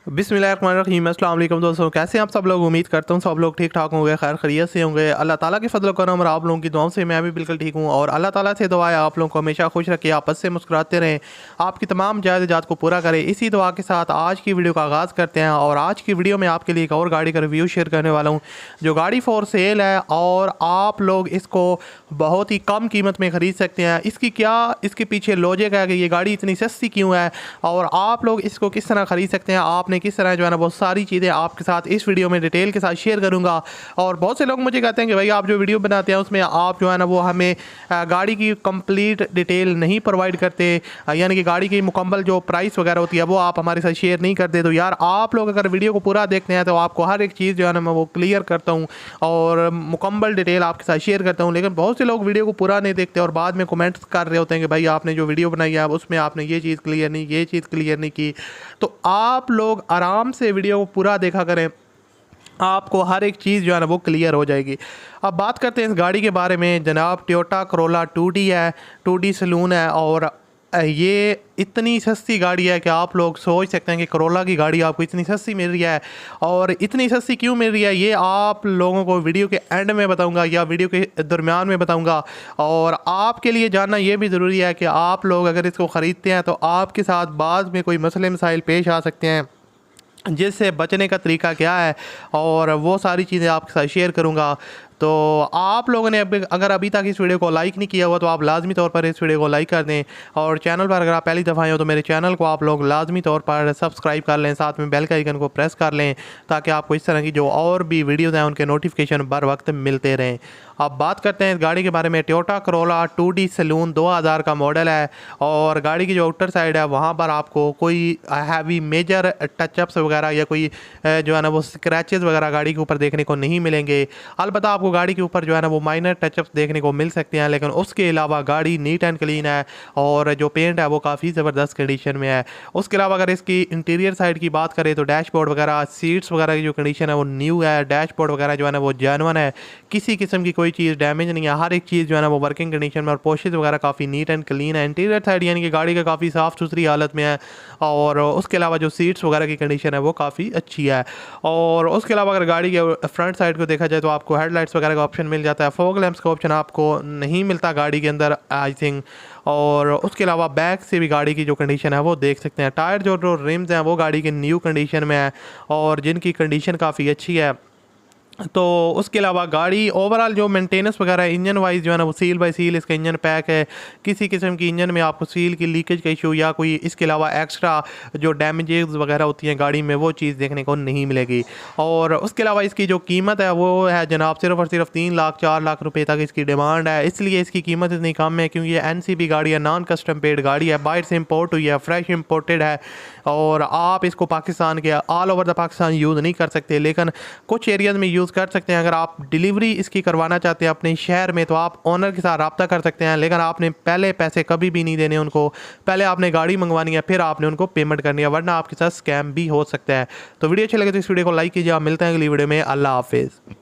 बिस्मिल्लाहिर्रहमानिर्रहीम। अस्सलाम वालेकुम दोस्तों, कैसे हैं आप सब लोग। उम्मीद करता हूँ सब लोग ठीक ठाक होंगे, खैर खैरियत से होंगे। अल्लाह ताला के फजल करम और आप लोगों की दुआओं से मैं भी बिल्कुल ठीक हूँ। और अल्लाह ताला से दुआ है आप लोगों को हमेशा खुश रखे, आपस से मुस्कुराते रहें, आपकी तमाम जायदात को पूरा करें। इसी दुआ के साथ आज की वीडियो का आगाज़ करते हैं। और आज की वीडियो में आपके लिए एक और गाड़ी का रिव्यू शेयर करने वाला हूँ, जो गाड़ी फॉर सेल है और आप लोग इसको बहुत ही कम कीमत में ख़रीद सकते हैं। इसके पीछे लॉजिक है कि ये गाड़ी इतनी सस्ती क्यों है और आप लोग इसको किस तरह ख़रीद सकते हैं, आपने किस तरह जो है ना बहुत सारी चीज़ें आपके साथ इस वीडियो में डिटेल के साथ शेयर करूंगा। और बहुत से लोग मुझे कहते हैं कि भाई आप जो वीडियो बनाते हैं उसमें आप जो है ना वो हमें गाड़ी की कंप्लीट डिटेल नहीं प्रोवाइड करते, यानी कि गाड़ी की मुकम्मल जो प्राइस वगैरह होती है वो आप हमारे साथ शेयर नहीं करते। तो यार आप लोग अगर वीडियो को पूरा देखते हैं तो आपको हर एक चीज़ जो है ना मैं वो क्लियर करता हूँ और मुकम्मल डिटेल आपके साथ शेयर करता हूँ। लेकिन बहुत से लोग वीडियो को पूरा नहीं देखते और बाद में कमेंट्स कर रहे होते हैं कि भाई आपने जो वीडियो बनाई है उसमें आपने ये चीज़ क्लियर नहीं, ये चीज़ क्लियर नहीं की। तो आप लोग आराम से वीडियो को पूरा देखा करें, आपको हर एक चीज़ जो है ना वो क्लियर हो जाएगी। अब बात करते हैं इस गाड़ी के बारे में। जनाब टोयोटा करोला 2D है, 2D सलून है और ये इतनी सस्ती गाड़ी है कि आप लोग सोच सकते हैं कि करोला की गाड़ी आपको इतनी सस्ती मिल रही है। और इतनी सस्ती क्यों मिल रही है ये आप लोगों को वीडियो के एंड में बताऊंगा या वीडियो के दरमियान में बताऊंगा। और आपके लिए जानना ये भी ज़रूरी है कि आप लोग अगर इसको ख़रीदते हैं तो आपके साथ बाद में कोई मसले मसाइल पेश आ सकते हैं, जिससे बचने का तरीका क्या है और वो सारी चीज़ें आपके साथ शेयर करूँगा। तो आप लोगों ने अगर अभी तक इस वीडियो को लाइक नहीं किया हुआ तो आप लाजमी तौर पर इस वीडियो को लाइक कर दें। और चैनल पर अगर आप पहली दफ़ा आए हो तो मेरे चैनल को आप लोग लाजमी तौर पर सब्सक्राइब कर लें, साथ में बेल का आइकन को प्रेस कर लें ताकि आपको इस तरह की जो और भी वीडियोज़ हैं उनके नोटिफिकेशन बर वक्त मिलते रहें। अब बात करते हैं इस गाड़ी के बारे में। टोयोटा करोला 2D सलून 2000 का मॉडल है और गाड़ी की जो आउटर साइड है वहाँ पर आपको कोई हैवी मेजर टचअप्स वगैरह या कोई जो है ना वो स्क्रैचेस वगैरह गाड़ी के ऊपर देखने को नहीं मिलेंगे। अलबत्ता आपको गाड़ी के ऊपर जो है ना वो माइनर टचअप्स देखने को मिल सकते हैं, लेकिन उसके अलावा गाड़ी नीट एंड क्लीन है और जो पेंट है वो काफ़ी ज़बरदस्त कंडीशन में है। उसके अलावा अगर इसकी इंटीरियर साइड की बात करें तो डैशबोर्ड वगैरह, सीट्स वगैरह की जो कंडीशन है वो न्यू है। डैशबोर्ड वगैरह जो है ना वो जेन्युइन है, किसी किस्म की कोई चीज़ डैमेज नहीं है, हर एक चीज़ जो है ना वो वर्किंग कंडीशन में। और पोर्शेस वगैरह काफ़ी नीट एंड क्लीन है। इंटीरियर साइड यानी कि गाड़ी का काफ़ी साफ़ सुथरी हालत में है। और उसके अलावा जो सीट्स वगैरह की कंडीशन है वो काफ़ी अच्छी है। और उसके अलावा अगर गाड़ी के फ्रंट साइड को देखा जाए तो आपको हेडलाइट्स वगैरह का ऑप्शन मिल जाता है, फॉग लैंप्स का ऑप्शन आपको नहीं मिलता गाड़ी के अंदर आई थिंक। और उसके अलावा बैक से भी गाड़ी की जो कंडीशन है वो देख सकते हैं। टायर जो रिम्स हैं वो गाड़ी के न्यू कंडीशन में है और जिनकी कंडीशन काफ़ी अच्छी है। तो उसके अलावा गाड़ी ओवरऑल जो मेंटेनेंस वगैरह इंजन वाइज जो है ना वो सील बाय सील इसका इंजन पैक है। किसी किस्म की इंजन में आपको सील की लीकेज का इशू या कोई इसके अलावा एक्स्ट्रा जो डैमेजेस वगैरह होती हैं गाड़ी में वो चीज़ देखने को नहीं मिलेगी। और उसके अलावा इसकी जो कीमत है वो है जनाब सिर्फ और सिर्फ 3 लाख 4 लाख रुपए तक इसकी डिमांड है। इसलिए इसकी कीमत इतनी कम है क्योंकि ये NCP गाड़ी है, नॉन कस्टम पेड गाड़ी है, बाहर से इम्पोर्ट हुई है, फ्रेश इम्पोर्टेड है। और आप इसको पाकिस्तान के all over the Pakistan use नहीं कर सकते, लेकिन कुछ एरियाज़ में यूज़ कर सकते हैं। अगर आप डिलीवरी इसकी करवाना चाहते हैं अपने शहर में तो आप ओनर के साथ रब्ता कर सकते हैं, लेकिन आपने पहले पैसे कभी भी नहीं देने उनको। पहले आपने गाड़ी मंगवानी है फिर आपने उनको पेमेंट करनी है, वरना आपके साथ स्कैम भी हो सकता है। तो वीडियो अच्छी लगे तो इस वीडियो को लाइक कीजिए। आप मिलते हैं अगली वीडियो में। अल्लाह हाफिज़।